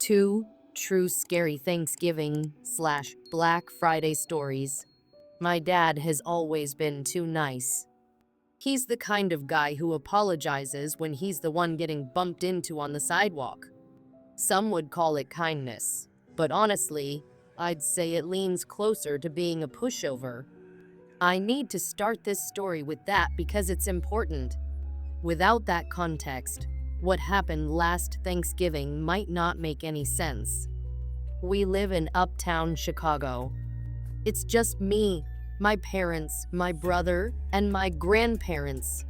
Two true scary Thanksgiving slash Black Friday stories. My dad has always been too nice. He's the kind of guy who apologizes when he's the one getting bumped into on the sidewalk. Some would call it kindness, but honestly, I'd say it leans closer to being a pushover. I need to start this story with that because it's important. Without that context, what happened last Thanksgiving might not make any sense. We live in uptown Chicago. It's just me, my parents, my brother, and my grandparents.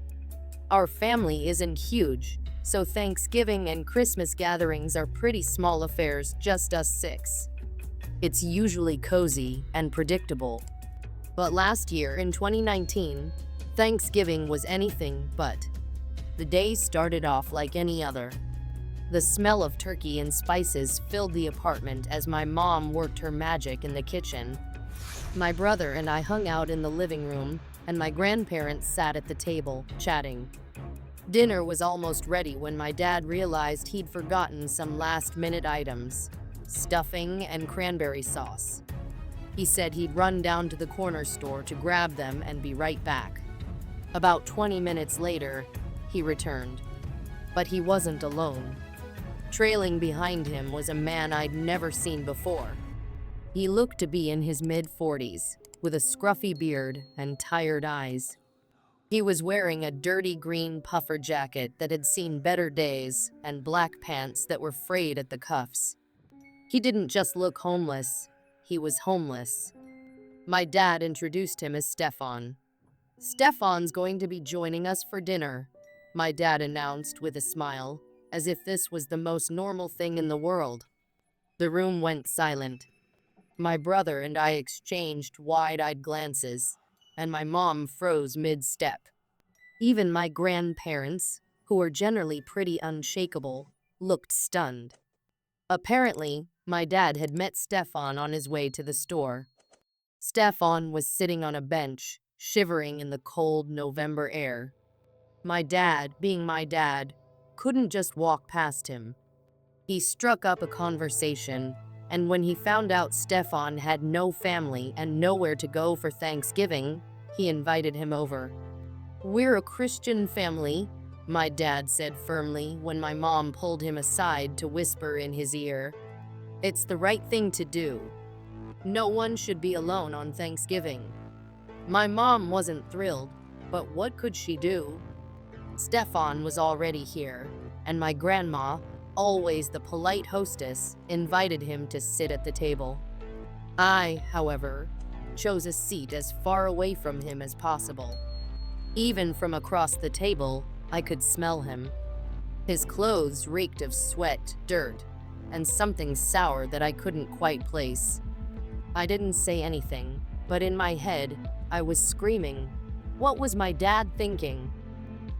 Our family isn't huge, so Thanksgiving and Christmas gatherings are pretty small affairs, just us six. It's usually cozy and predictable. But last year, in 2019, Thanksgiving was anything but. The day started off like any other. The smell of turkey and spices filled the apartment as my mom worked her magic in the kitchen. My brother and I hung out in the living room, and my grandparents sat at the table, chatting. Dinner was almost ready when my dad realized he'd forgotten some last-minute items: stuffing and cranberry sauce. He said he'd run down to the corner store to grab them and be right back. About 20 minutes later, he returned. But he wasn't alone. Trailing behind him was a man I'd never seen before. He looked to be in his mid-40s, with a scruffy beard and tired eyes. He was wearing a dirty green puffer jacket that had seen better days and black pants that were frayed at the cuffs. He didn't just look homeless, he was homeless. My dad introduced him as Stefan. "Stefan's going to be joining us for dinner," my dad announced with a smile, as if this was the most normal thing in the world. The room went silent. My brother and I exchanged wide-eyed glances, and my mom froze mid-step. Even my grandparents, who were generally pretty unshakable, looked stunned. Apparently, my dad had met Stefan on his way to the store. Stefan was sitting on a bench, shivering in the cold November air. My dad, being my dad, couldn't just walk past him. He struck up a conversation, and when he found out Stefan had no family and nowhere to go for Thanksgiving, he invited him over. "We're a Christian family," my dad said firmly when my mom pulled him aside to whisper in his ear. "It's the right thing to do. No one should be alone on Thanksgiving." My mom wasn't thrilled, but what could she do? Stefan was already here, and my grandma, always the polite hostess, invited him to sit at the table. I, however, chose a seat as far away from him as possible. Even from across the table, I could smell him. His clothes reeked of sweat, dirt, and something sour that I couldn't quite place. I didn't say anything, but in my head, I was screaming. What was my dad thinking?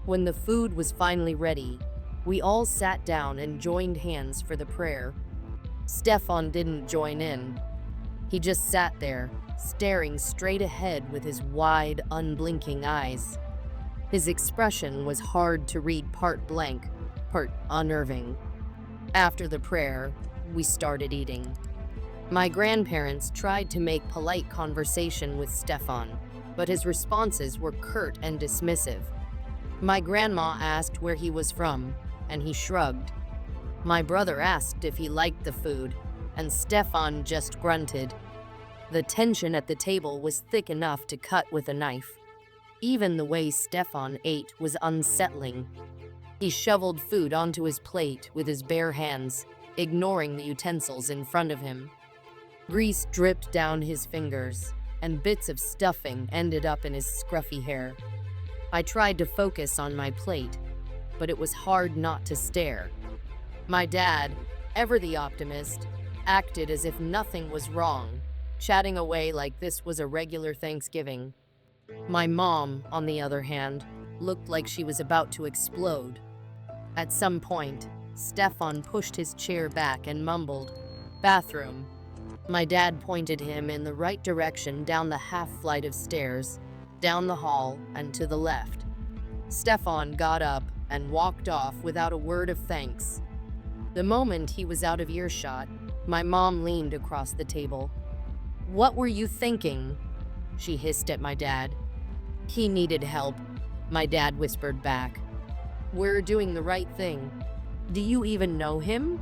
When the food was finally ready, we all sat down and joined hands for the prayer. Stefan didn't join in. He just sat there, staring straight ahead with his wide, unblinking eyes. His expression was hard to read, part blank, part unnerving. After the prayer, we started eating. My grandparents tried to make polite conversation with Stefan, but his responses were curt and dismissive. My grandma asked where he was from, and he shrugged. My brother asked if he liked the food, and Stefan just grunted. The tension at the table was thick enough to cut with a knife. Even the way Stefan ate was unsettling. He shoveled food onto his plate with his bare hands, ignoring the utensils in front of him. Grease dripped down his fingers, and bits of stuffing ended up in his scruffy hair. I tried to focus on my plate, but it was hard not to stare. My dad, ever the optimist, acted as if nothing was wrong, chatting away like this was a regular Thanksgiving. My mom, on the other hand, looked like she was about to explode. At some point, Stefan pushed his chair back and mumbled, "Bathroom." My dad pointed him in the right direction down the half-flight of stairs, down the hall, and to the left. Stefan got up and walked off without a word of thanks. The moment he was out of earshot, my mom leaned across the table. "What were you thinking?" she hissed at my dad. "He needed help," my dad whispered back. "We're doing the right thing. Do you even know him?"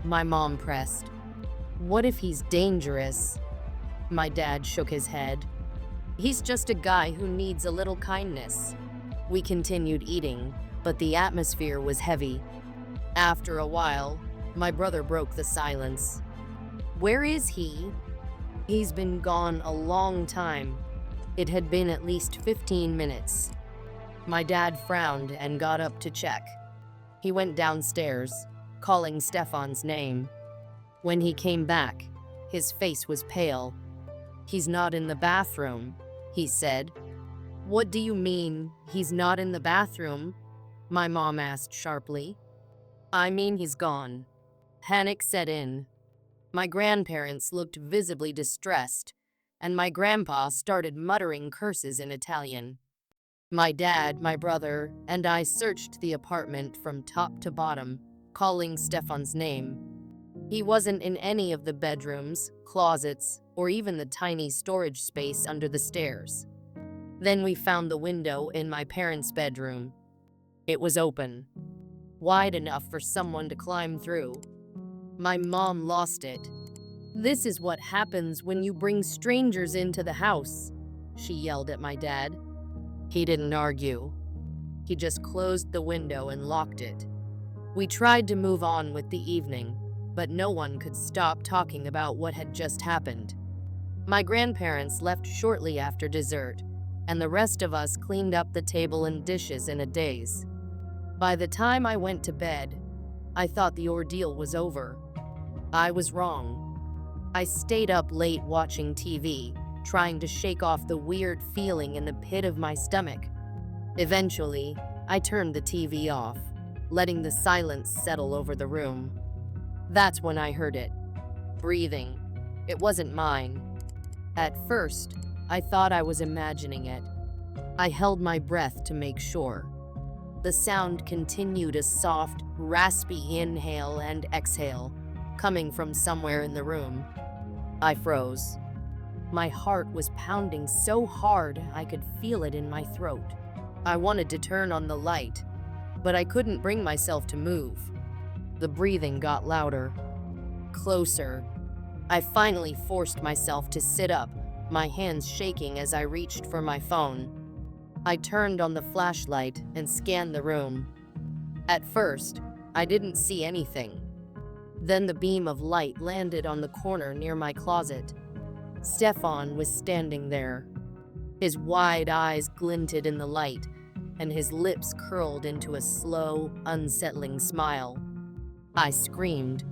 my mom pressed. "What if he's dangerous?" My dad shook his head. "He's just a guy who needs a little kindness." We continued eating, but the atmosphere was heavy. After a while, my brother broke the silence. "Where is he?" "He's been gone a long time." It had been at least 15 minutes. My dad frowned and got up to check. He went downstairs, calling Stefan's name. When he came back, his face was pale. "He's not in the bathroom," he said. "What do you mean, he's not in the bathroom?" my mom asked sharply. "I mean he's gone." Panic set in. My grandparents looked visibly distressed, and my grandpa started muttering curses in Italian. My dad, my brother, and I searched the apartment from top to bottom, calling Stefan's name. He wasn't in any of the bedrooms, closets, or even the tiny storage space under the stairs. Then we found the window in my parents' bedroom. It was open, wide enough for someone to climb through. My mom lost it. "This is what happens when you bring strangers into the house," she yelled at my dad. He didn't argue. He just closed the window and locked it. We tried to move on with the evening, but no one could stop talking about what had just happened. My grandparents left shortly after dessert, and the rest of us cleaned up the table and dishes in a daze. By the time I went to bed, I thought the ordeal was over. I was wrong. I stayed up late watching TV, trying to shake off the weird feeling in the pit of my stomach. Eventually, I turned the TV off, letting the silence settle over the room. That's when I heard it. Breathing. It wasn't mine. At first, I thought I was imagining it. I held my breath to make sure. The sound continued, a soft, raspy inhale and exhale, coming from somewhere in the room. I froze. My heart was pounding so hard I could feel it in my throat. I wanted to turn on the light, but I couldn't bring myself to move. The breathing got louder, closer. I finally forced myself to sit up, my hands shaking as I reached for my phone. I turned on the flashlight and scanned the room. At first, I didn't see anything. Then the beam of light landed on the corner near my closet. Stefan was standing there. His wide eyes glinted in the light, and his lips curled into a slow, unsettling smile. I screamed.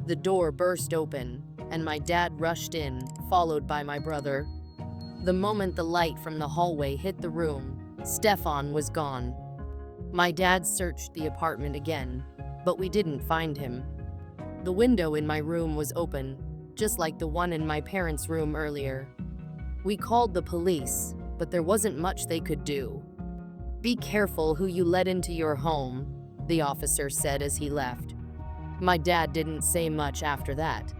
The door burst open, and my dad rushed in, followed by my brother. The moment the light from the hallway hit the room, Stefan was gone. My dad searched the apartment again, but we didn't find him. The window in my room was open, just like the one in my parents' room earlier. We called the police, but there wasn't much they could do. "Be careful who you let into your home," the officer said as he left. My dad didn't say much after that.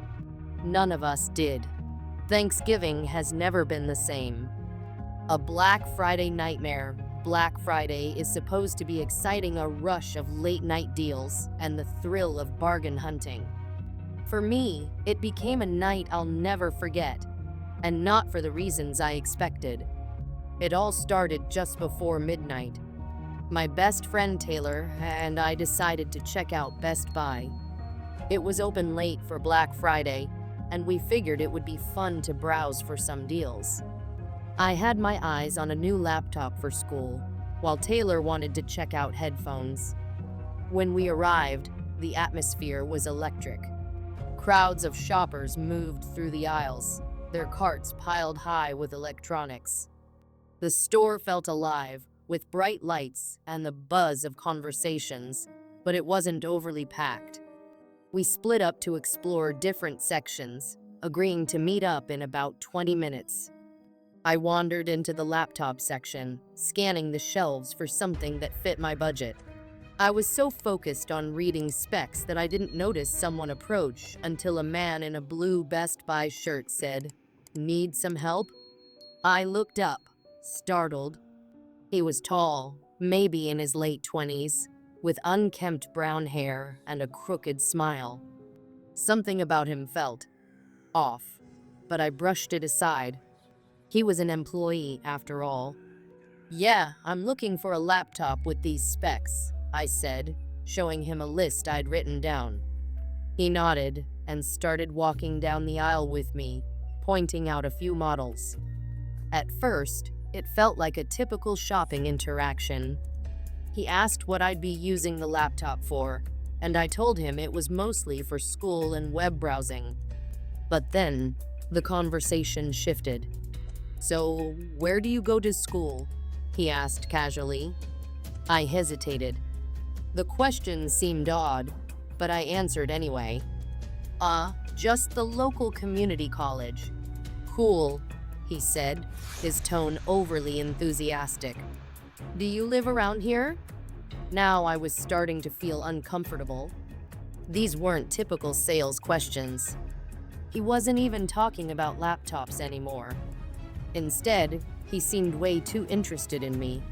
None of us did. Thanksgiving has never been the same. A Black Friday nightmare. Black Friday is supposed to be exciting, a rush of late-night deals and the thrill of bargain hunting. For me, it became a night I'll never forget, and not for the reasons I expected. It all started just before midnight. My best friend Taylor and I decided to check out Best Buy. It was open late for Black Friday, and we figured it would be fun to browse for some deals. I had my eyes on a new laptop for school, while Taylor wanted to check out headphones. When we arrived, the atmosphere was electric. Crowds of shoppers moved through the aisles, their carts piled high with electronics. The store felt alive, with bright lights and the buzz of conversations, but it wasn't overly packed. We split up to explore different sections, agreeing to meet up in about 20 minutes. I wandered into the laptop section, scanning the shelves for something that fit my budget. I was so focused on reading specs that I didn't notice someone approach until a man in a blue Best Buy shirt said, "Need some help?" I looked up, startled. He was tall, maybe in his late 20s, with unkempt brown hair and a crooked smile. Something about him felt off, but I brushed it aside. He was an employee, after all. "Yeah, I'm looking for a laptop with these specs," I said, showing him a list I'd written down. He nodded and started walking down the aisle with me, pointing out a few models. At first, it felt like a typical shopping interaction. He asked what I'd be using the laptop for, and I told him it was mostly for school and web browsing. But then, the conversation shifted. "So, where do you go to school?" he asked casually. I hesitated. The question seemed odd, but I answered anyway. Just the local community college." "Cool," he said, his tone overly enthusiastic. "Do you live around here?" Now I was starting to feel uncomfortable. These weren't typical sales questions. He wasn't even talking about laptops anymore. Instead, he seemed way too interested in me.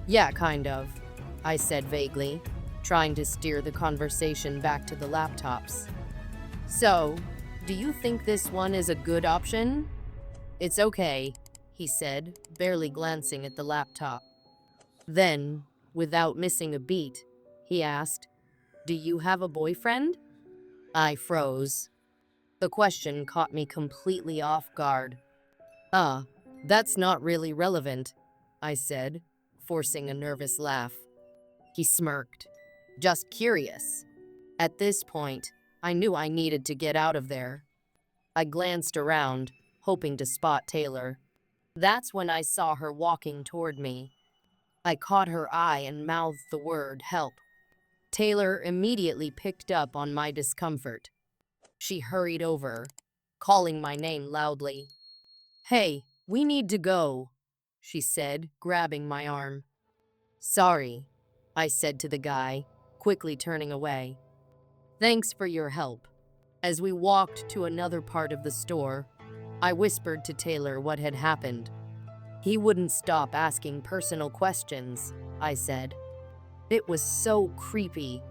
"Yeah, kind of," I said vaguely, trying to steer the conversation back to the laptops. "So, do you think this one is a good option?" "It's okay," he said, barely glancing at the laptop. Then, without missing a beat, he asked, "Do you have a boyfriend?" I froze. The question caught me completely off guard. That's not really relevant," I said, forcing a nervous laugh. He smirked. "Just curious." At this point, I knew I needed to get out of there. I glanced around, hoping to spot Taylor. That's when I saw her walking toward me. I caught her eye and mouthed the word "help." Taylor immediately picked up on my discomfort. She hurried over, calling my name loudly. "Hey, we need to go," she said, grabbing my arm. "Sorry," I said to the guy, quickly turning away. "Thanks for your help." As we walked to another part of the store, I whispered to Taylor what had happened. "He wouldn't stop asking personal questions," I said. "It was so creepy."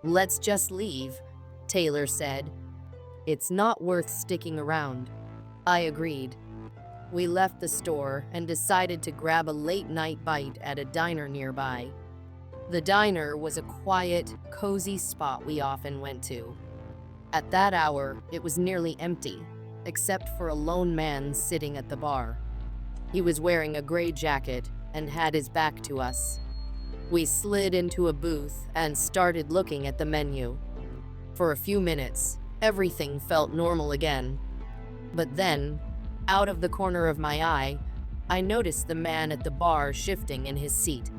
"Let's just leave," Taylor said. "It's not worth sticking around." I agreed. We left the store and decided to grab a late-night bite at a diner nearby. The diner was a quiet, cozy spot we often went to. At that hour, it was nearly empty, except for a lone man sitting at the bar. He was wearing a gray jacket and had his back to us. We slid into a booth and started looking at the menu. For a few minutes, everything felt normal again. But then, out of the corner of my eye, I noticed the man at the bar shifting in his seat.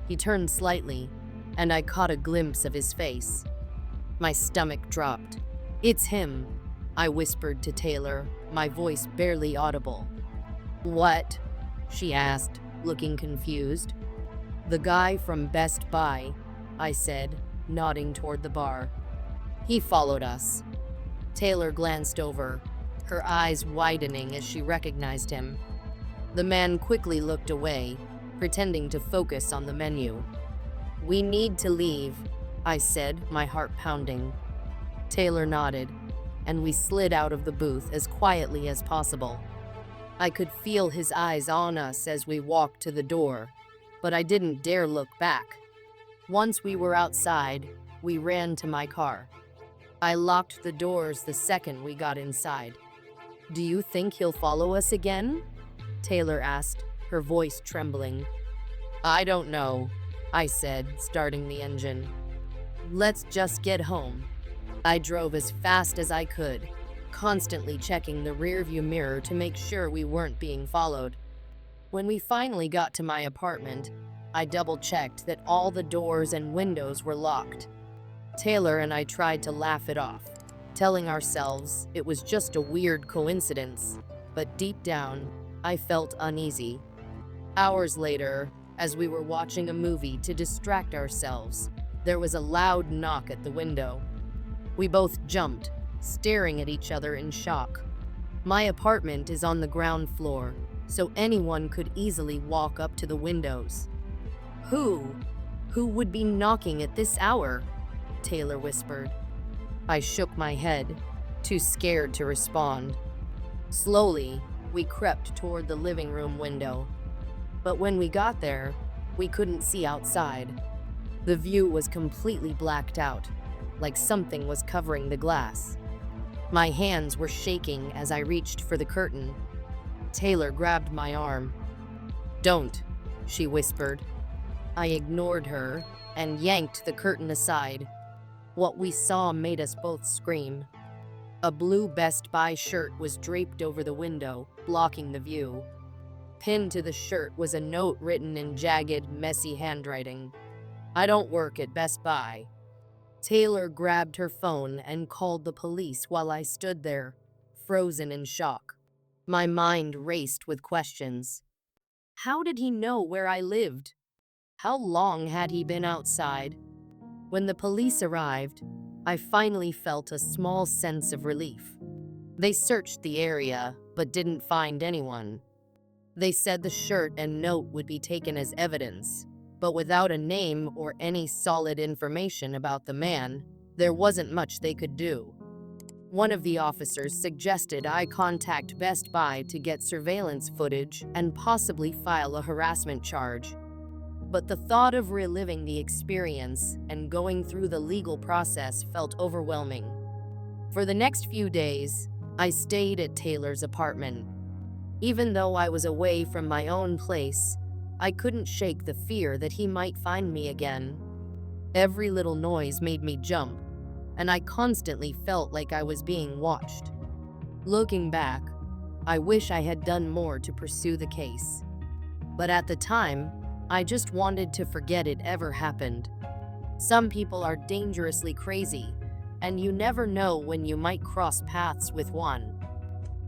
He turned slightly, and I caught a glimpse of his face. My stomach dropped. "It's him," I whispered to Taylor, my voice barely audible. "What?" she asked, looking confused. "The guy from Best Buy," I said, nodding toward the bar. He followed us. Taylor glanced over, her eyes widening as she recognized him. The man quickly looked away, pretending to focus on the menu. "We need to leave," I said, my heart pounding. Taylor nodded, and we slid out of the booth as quietly as possible. I could feel his eyes on us as we walked to the door, but I didn't dare look back. Once we were outside, we ran to my car. I locked the doors the second we got inside. "Do you think he'll follow us again?" Taylor asked, her voice trembling. "I don't know," I said, starting the engine. "Let's just get home." I drove as fast as I could, constantly checking the rearview mirror to make sure we weren't being followed. When we finally got to my apartment, I double-checked that all the doors and windows were locked. Taylor and I tried to laugh it off, telling ourselves it was just a weird coincidence, but deep down, I felt uneasy. Hours later, as we were watching a movie to distract ourselves, There was a loud knock at the window. We both jumped, staring at each other in shock. My apartment is on the ground floor, so anyone could easily walk up to the windows. Who? Who would be knocking at this hour? Taylor whispered. I shook my head, too scared to respond. Slowly, we crept toward the living room window. But when we got there, we couldn't see outside. The view was completely blacked out, like something was covering the glass. My hands were shaking as I reached for the curtain. Taylor grabbed my arm. Don't, she whispered. I ignored her and yanked the curtain aside. What we saw made us both scream. A blue Best Buy shirt was draped over the window, blocking the view. Pinned to the shirt was a note written in jagged, messy handwriting. I don't work at Best Buy. Taylor grabbed her phone and called the police while I stood there, frozen in shock. My mind raced with questions. How did he know where I lived? How long had he been outside? When the police arrived, I finally felt a small sense of relief. They searched the area, but didn't find anyone. They said the shirt and note would be taken as evidence, but without a name or any solid information about the man, there wasn't much they could do. One of the officers suggested I contact Best Buy to get surveillance footage and possibly file a harassment charge. But the thought of reliving the experience and going through the legal process felt overwhelming. For the next few days, I stayed at Taylor's apartment. Even though I was away from my own place, I couldn't shake the fear that he might find me again. Every little noise made me jump, and I constantly felt like I was being watched. Looking back, I wish I had done more to pursue the case. But at the time, I just wanted to forget it ever happened. Some people are dangerously crazy, and you never know when you might cross paths with one.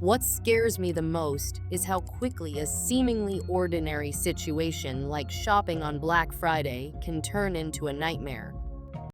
What scares me the most is how quickly a seemingly ordinary situation like shopping on Black Friday can turn into a nightmare.